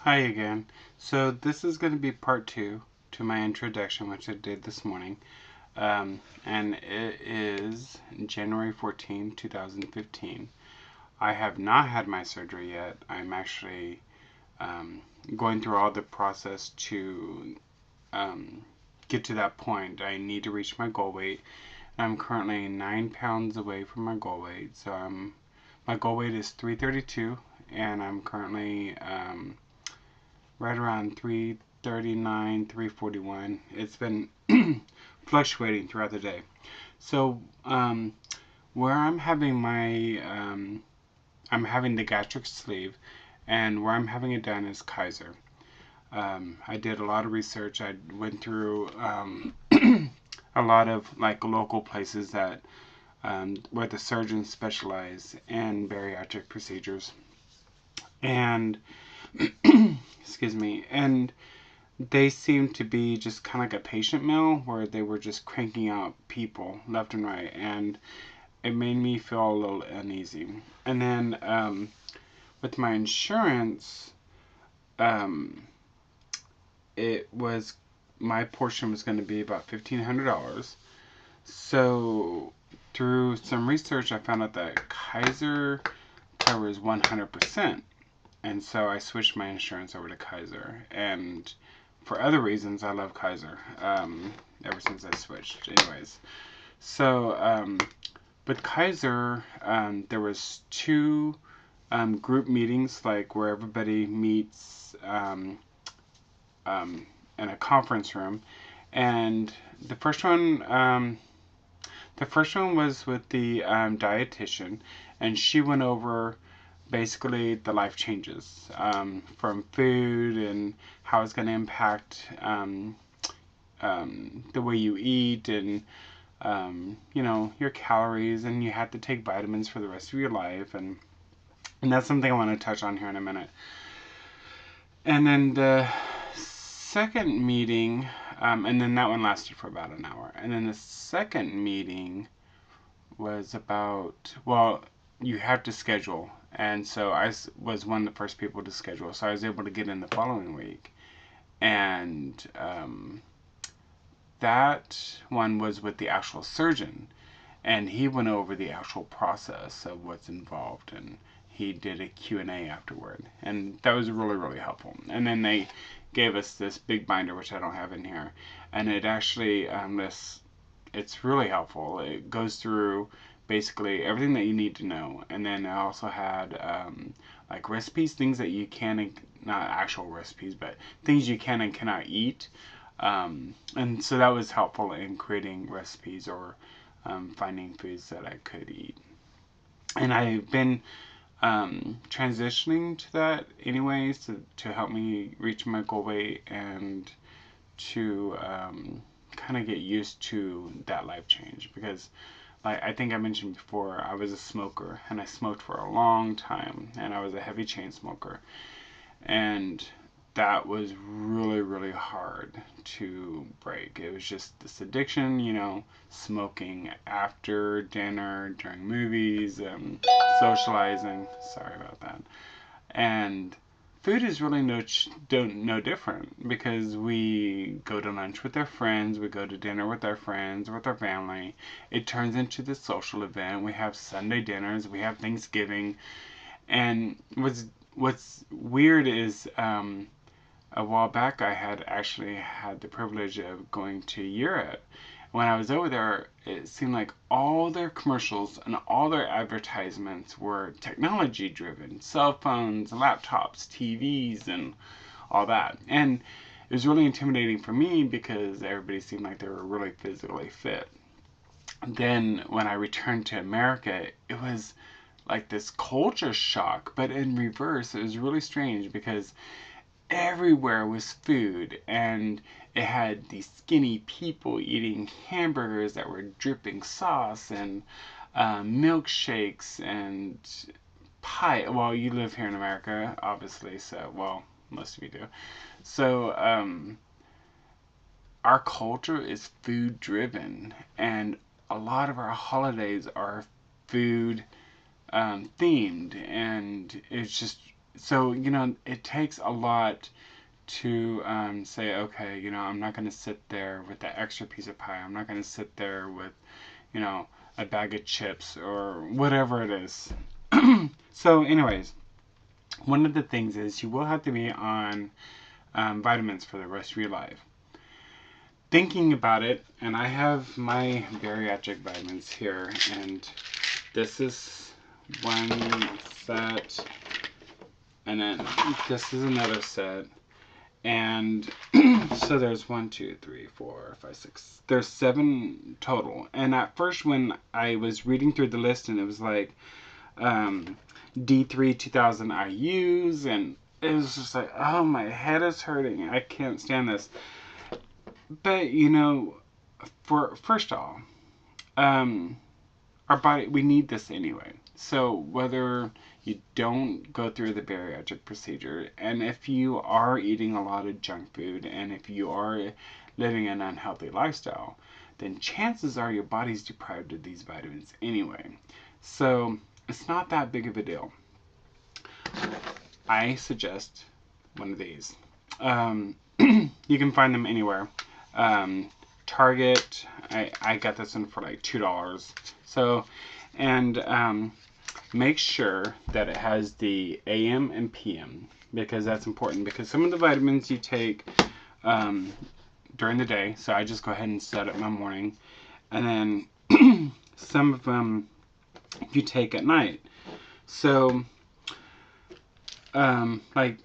Hi again. So this is going to be part two to my introduction, which I did this morning. And it is January 14, 2015. I have not had my surgery yet. I'm actually going through all the process to get to that point. I need to reach my goal weight. I'm currently 9 pounds away from my goal weight. So my goal weight is 332, and I'm currently right around 339, 341. It's been fluctuating throughout the day. So, where I'm having the gastric sleeve, and where I'm having it done is Kaiser. I did a lot of research. I went through a lot of like local places that where the surgeons specialize in bariatric procedures, and excuse me, and they seemed to be just kind of like a patient mill where they were just cranking out people left and right, and it made me feel a little uneasy. And then with my insurance, um, it was my portion was going to be about $1,500. So through some research, I found out that Kaiser covers 100%. And so I switched my insurance over to Kaiser. And for other reasons, I love Kaiser ever since I switched. Anyways, so with Kaiser, there was two group meetings, like where everybody meets in a conference room, and the first one. The first one was with the dietitian, and she went over basically the life changes from food and how it's going to impact the way you eat and your calories, and you have to take vitamins for the rest of your life, and that's something I want to touch on here in a minute. And then the second meeting, and then that one lasted for about an hour, and then the second meeting was about, well, you have to schedule. And so I was one of the first people to schedule. So I was able to get in the following week. And that one was with the actual surgeon. And he went over the actual process of what's involved. And he did a Q&A afterward. And that was really, really helpful. And then they gave us this big binder, which I don't have in here. And it actually, it's really helpful. It goes through basically everything that you need to know, and then I also had like recipes, things that you can and not actual recipes, but things you can and cannot eat, and so that was helpful in creating recipes or finding foods that I could eat. And I've been transitioning to that anyways to help me reach my goal weight and to kind of get used to that life change, because like I think I mentioned before, I was a smoker and I smoked for a long time, and I was a heavy chain smoker, and that was really, really hard to break. It was just this addiction, smoking after dinner, during movies, socializing. Sorry about that. And food is really no different, because we go to lunch with our friends, we go to dinner with our friends, with our family. It turns into this social event. We have Sunday dinners, we have Thanksgiving, and what's weird is a while back I had actually had the privilege of going to Europe. When I was over there, it seemed like all their commercials and all their advertisements were technology driven: cell phones, laptops, TVs, and all that. And it was really intimidating for me because everybody seemed like they were really physically fit. Then when I returned to America, it was like this culture shock, but in reverse. It was really strange because everywhere was food, and it had these skinny people eating hamburgers that were dripping sauce, and milkshakes and pie. Well, you live here in America, obviously, so, well, most of you do. So our culture is food driven, and a lot of our holidays are food themed, and it's just so, you know, it takes a lot to say, okay, you know, I'm not going to sit there with that extra piece of pie. I'm not going to sit there with, you know, a bag of chips or whatever it is. So, anyways, one of the things is you will have to be on vitamins for the rest of your life. Thinking about it, and I have my bariatric vitamins here, and this is one set, and then this is another set. And so there's 1, 2, 3, 4, 5, 6. There's 7 total. And at first, when I was reading through the list, and it was like D3 2000 IUs, and it was just like, oh, my head is hurting. I can't stand this. But you know, for first of all, our body, we need this anyway. So whether you don't go through the bariatric procedure, and if you are eating a lot of junk food, and if you are living an unhealthy lifestyle, then chances are your body's deprived of these vitamins anyway. So it's not that big of a deal. I suggest one of these. You can find them anywhere. Target, I got this one for like $2. So, and make sure that it has the AM and PM, because that's important, because some of the vitamins you take during the day, so I just go ahead and set up my morning, and then some of them you take at night. So like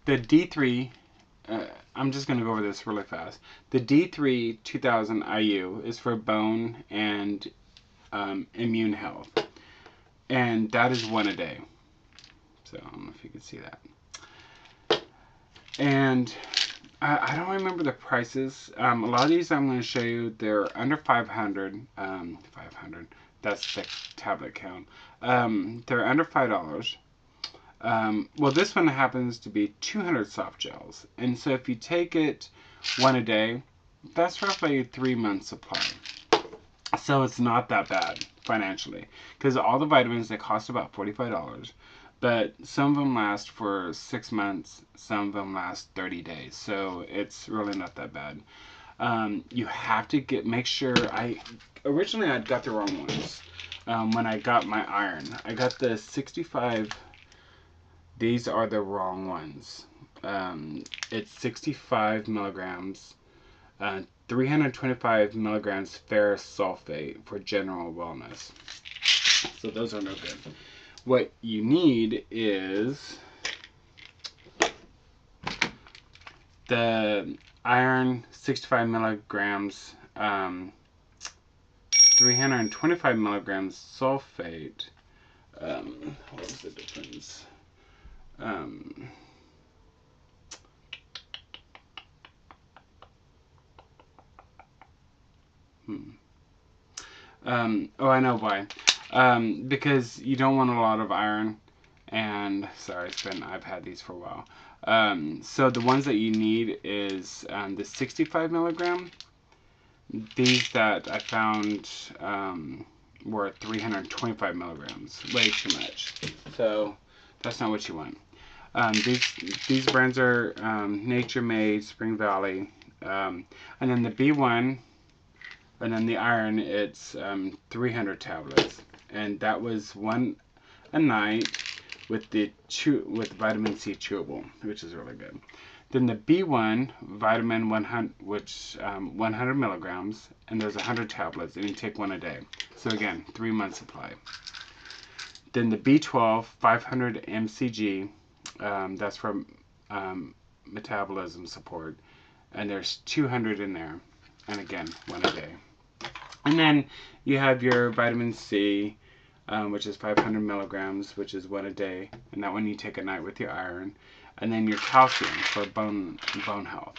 the D3, I'm just going to go over this really fast. The D3 2000 IU is for bone and immune health, and that is one a day. So I don't know if you can see that. And I don't remember the prices. A lot of these I'm going to show you, they're under 500. 500. That's the tablet count. They're under $5. Well, this one happens to be 200 soft gels, and so if you take it one a day, that's roughly a 3-month supply. So it's not that bad financially, because all the vitamins, they cost about $45, but some of them last for 6 months, some of them last 30 days, so it's really not that bad. You have to make sure. Originally I got the wrong ones. When I got my iron, I got the 65. These are the wrong ones. It's 65 milligrams, 325 milligrams ferrous sulfate for general wellness. So those are no good. What you need is the iron, 65 milligrams, 325 milligrams sulfate. What was the difference? Oh, I know why. Because you don't want a lot of iron, and sorry, I've had these for a while. So the ones that you need is the 65 milligram. These that I found were 325 milligrams, way too much. So that's not what you want. These brands are Nature Made, Spring Valley, and then the B1, and then the iron, it's 300 tablets, and that was one a night with with vitamin C chewable, which is really good. Then the B1 vitamin 100, which 100 milligrams, and there's 100 tablets, and you take one a day. So again, 3-month supply. Then the B12 500 mcg, that's for metabolism support, and there's 200 in there, and again, one a day. And then you have your vitamin C, which is 500 milligrams, which is one a day, and that one you take at night with your iron. And then your calcium for bone health.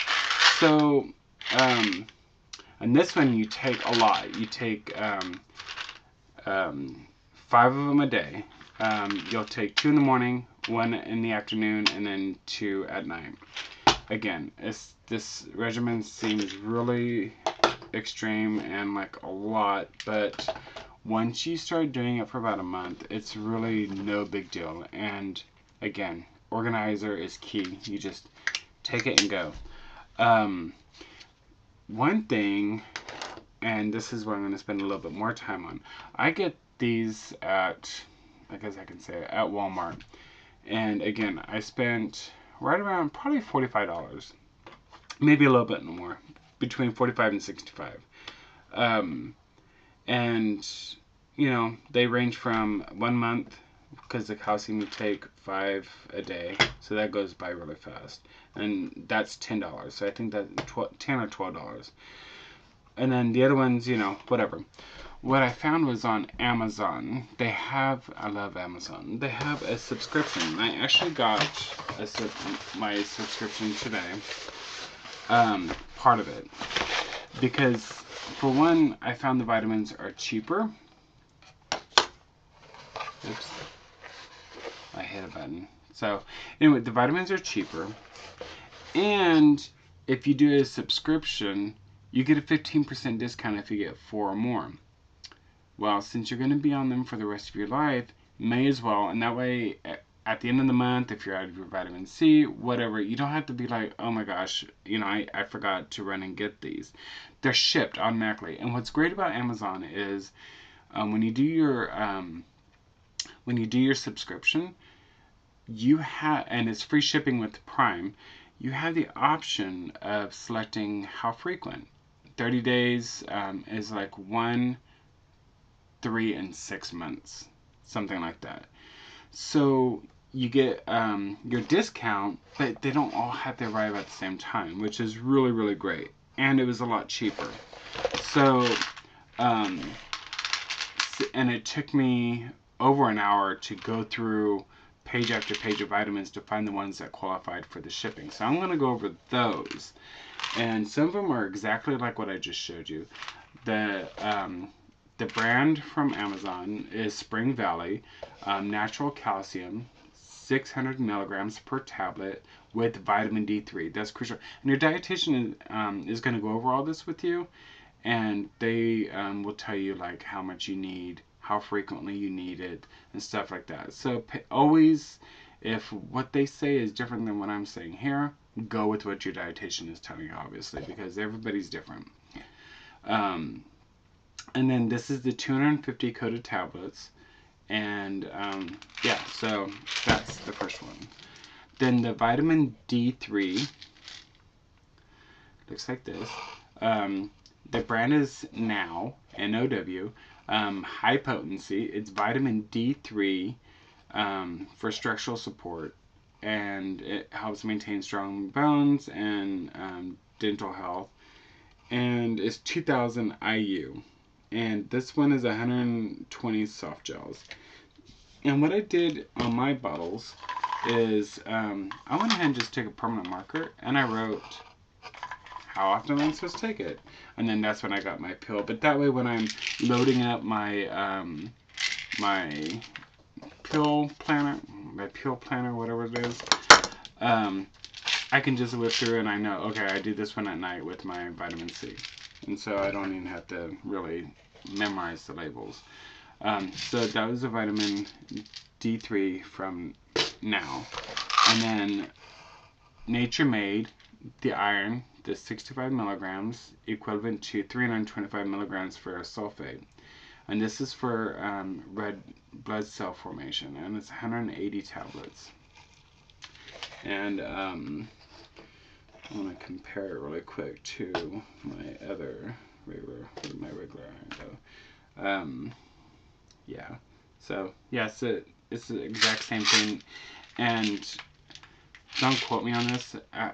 So, and this one you take a lot. You take 5 of them a day. You'll take 2 in the morning, 1 in the afternoon, and then 2 at night. Again, this regimen seems really extreme and like a lot, but once you start doing it for about a month, it's really no big deal. And again, organizer is key. You just take it and go. One thing, and this is what I'm going to spend a little bit more time on. I get these at, I guess I can say, at Walmart. And again, I spent right around probably $45. Maybe a little bit more. Between 45 and 65. And, you know, they range from 1 month, because the calcium you take 5 a day. So that goes by really fast. And that's $10. So I think that's $10 or $12. And then the other ones, you know, whatever. What I found was on Amazon, they have, I love Amazon, they have a subscription. I actually got my subscription today, part of it. Because, for one, I found the vitamins are cheaper. Oops. I hit a button. So, anyway, the vitamins are cheaper. And if you do a subscription, you get a 15% discount if you get 4 or more. Well, since you're going to be on them for the rest of your life, may as well. And that way, at the end of the month, if you're out of your vitamin C, whatever, you don't have to be like, oh my gosh, you know, I forgot to run and get these. They're shipped automatically. And what's great about Amazon is when you do your subscription, you have, and it's free shipping with Prime, you have the option of selecting how frequent. 30 days is like 1, 3, and 6 months, something like that. So you get your discount, but they don't all have to arrive at the same time, which is really, really great. And it was a lot cheaper. So, and it took me over an hour to go through page after page of vitamins to find the ones that qualified for the shipping. So I'm going to go over those. And some of them are exactly like what I just showed you. The brand from Amazon is Spring Valley, natural calcium, 600 milligrams per tablet with vitamin D3. That's crucial. And your dietitian is going to go over all this with you, and they will tell you like how much you need, how frequently you need it, and stuff like that. So always, if what they say is different than what I'm saying here, go with what your dietitian is telling you, obviously, because everybody's different. And then this is the 250 coated tablets. And yeah, so that's the first one. Then the vitamin D3 looks like this. The brand is Now, N-O-W. High potency. It's vitamin D3 for structural support. And it helps maintain strong bones and dental health. And it's 2,000 IU. And this one is 120 soft gels. And what I did on my bottles is I went ahead and just took a permanent marker and I wrote how often I'm supposed to take it. And then that's when I got my pill. But that way when I'm loading up my my pill planner, whatever it is, I can just whip through and I know, okay, I do this one at night with my vitamin C. And so I don't even have to really memorize the labels. So that was the vitamin D3 from Now. And then Nature Made, the iron, the 65 milligrams, equivalent to 325 milligrams for sulfate. And this is for red blood cell formation, and it's 180 tablets. And I want to compare it really quick to my other regular iron. Yeah. So yes, it's the exact same thing. And don't quote me on this. I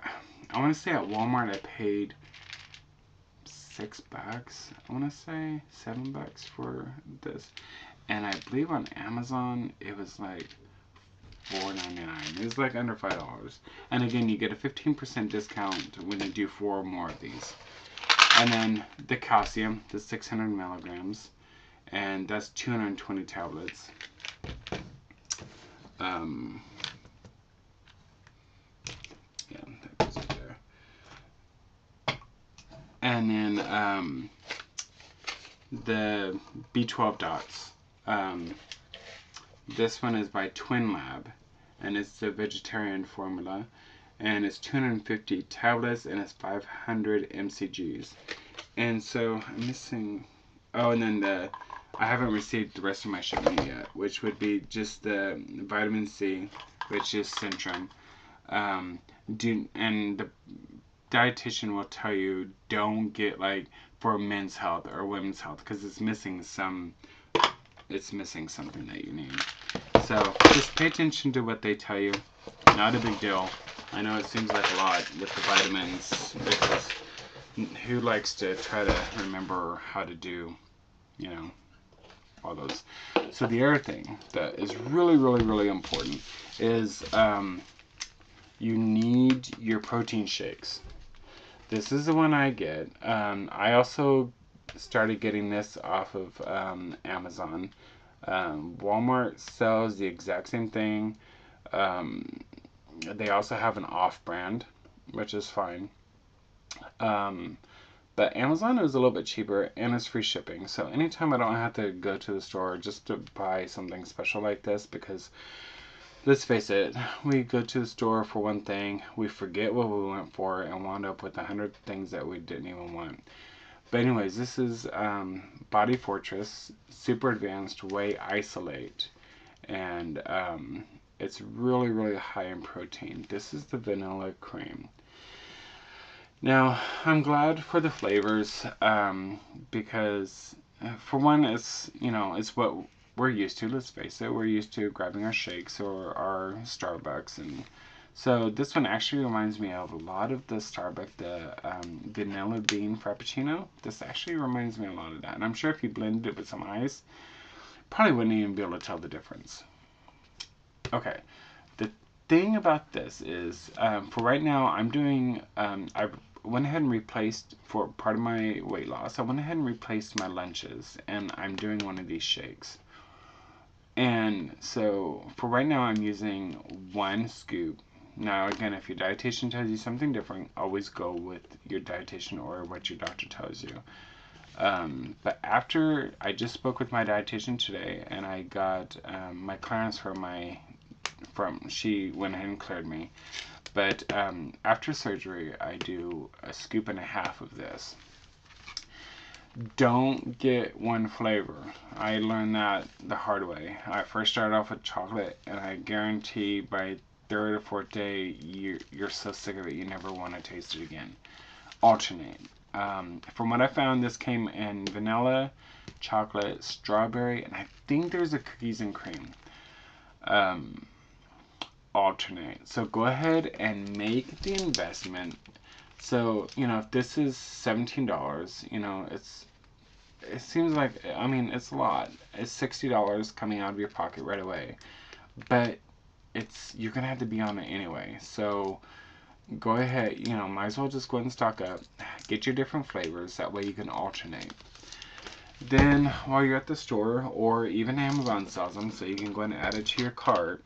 want to say at Walmart I paid $6. I want to say $7 for this, and I believe on Amazon it was like $4.99. It was like under $5. And again, you get a 15% discount when you do 4 or more of these. And then the calcium, the 600 milligrams, and that's 220 tablets. Yeah, that goes up there. And then the B12 dots. This one is by Twin Lab, and it's the vegetarian formula, and it's 250 tablets, and it's 500 mcgs. And so I'm missing, oh, and then I haven't received the rest of my shipment yet, which would be just the vitamin C, which is Centrum. And the dietitian will tell you, don't get like for men's health or women's health, because it's missing something that you need. So just pay attention to what they tell you. Not a big deal. I know it seems like a lot with the vitamins, because who likes to try to remember how to do, you know, all those. So the other thing that is really, really, really important is you need your protein shakes. This is the one I get. I also started getting this off of Amazon. Walmart sells the exact same thing. They also have an off-brand, which is fine. But Amazon is a little bit cheaper, and it's free shipping. So anytime I don't have to go to the store just to buy something special like this, because let's face it, we go to the store for one thing, we forget what we went for, and wound up with 100 things that we didn't even want. But anyways, this is Body Fortress Super Advanced Whey Isolate, and it's really, really high in protein. This is the vanilla cream. Now, I'm glad for the flavors, because for one, it's, you know, it's what we're used to. Let's face it, we're used to grabbing our shakes or our Starbucks, and so this one actually reminds me of a lot of the Starbucks, the vanilla bean frappuccino. This actually reminds me a lot of that, and I'm sure if you blended it with some ice, probably wouldn't even be able to tell the difference. Okay, the thing about this is, for right now, I'm doing, I went ahead and replaced, for part of my weight loss, I went ahead and replaced my lunches, and I'm doing one of these shakes. And so, for right now, I'm using 1 scoop. Now, again, if your dietitian tells you something different, always go with your dietitian or what your doctor tells you. But after, I just spoke with my dietitian today, and I got my clearance she went ahead and cleared me. But after surgery, I do 1.5 scoops of this. Don't get one flavor. I learned that the hard way. I first started off with chocolate, and I guarantee by third or fourth day, you're so sick of it, you never want to taste it again. Alternate. From what I found, this came in vanilla, chocolate, strawberry, and I think there's a cookies and cream. Alternate. So go ahead and make the investment. So, you know, if this is $17, you know, it seems like, I mean, it's a lot. It's $60 coming out of your pocket right away. But you're gonna have to be on it anyway. So go ahead, you know, might as well just go ahead and stock up. Get your different flavors. That way you can alternate. Then while you're at the store, or even Amazon sells them, so you can go ahead and add it to your cart.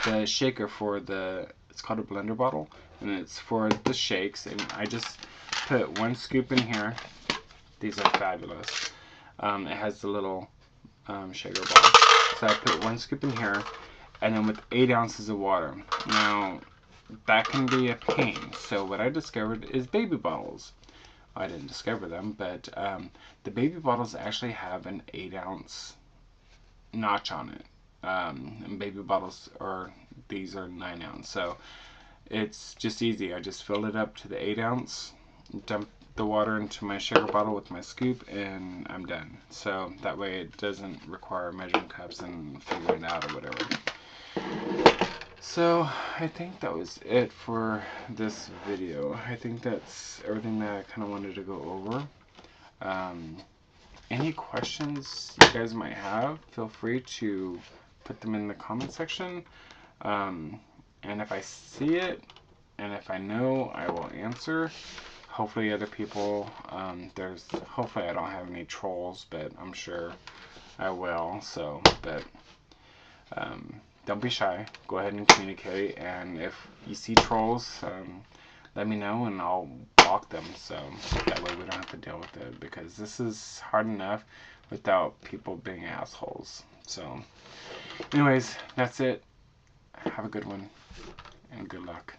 The shaker for it's called a blender bottle, and it's for the shakes, and I just put 1 scoop in here. These are fabulous. It has the little shaker ball. So I put 1 scoop in here, and then with 8 ounces of water. Now, that can be a pain. So what I discovered is baby bottles. I didn't discover them, but the baby bottles actually have an 8-ounce notch on it. And baby bottles these are 9 ounce. So it's just easy. I just filled it up to the 8 ounce, dump the water into my shaker bottle with my scoop, and I'm done. So that way it doesn't require measuring cups and figuring it out or whatever. So I think that was it for this video. I think that's everything that I kind of wanted to go over. Any questions you guys might have, feel free to put them in the comment section. And if I see it, and if I know, I will answer. Hopefully other people, hopefully I don't have any trolls, but I'm sure I will. So, but don't be shy. Go ahead and communicate, and if you see trolls, let me know and I'll block them, so that way we don't have to deal with it, because this is hard enough without people being assholes. So anyways, that's it. have a good one and good luck.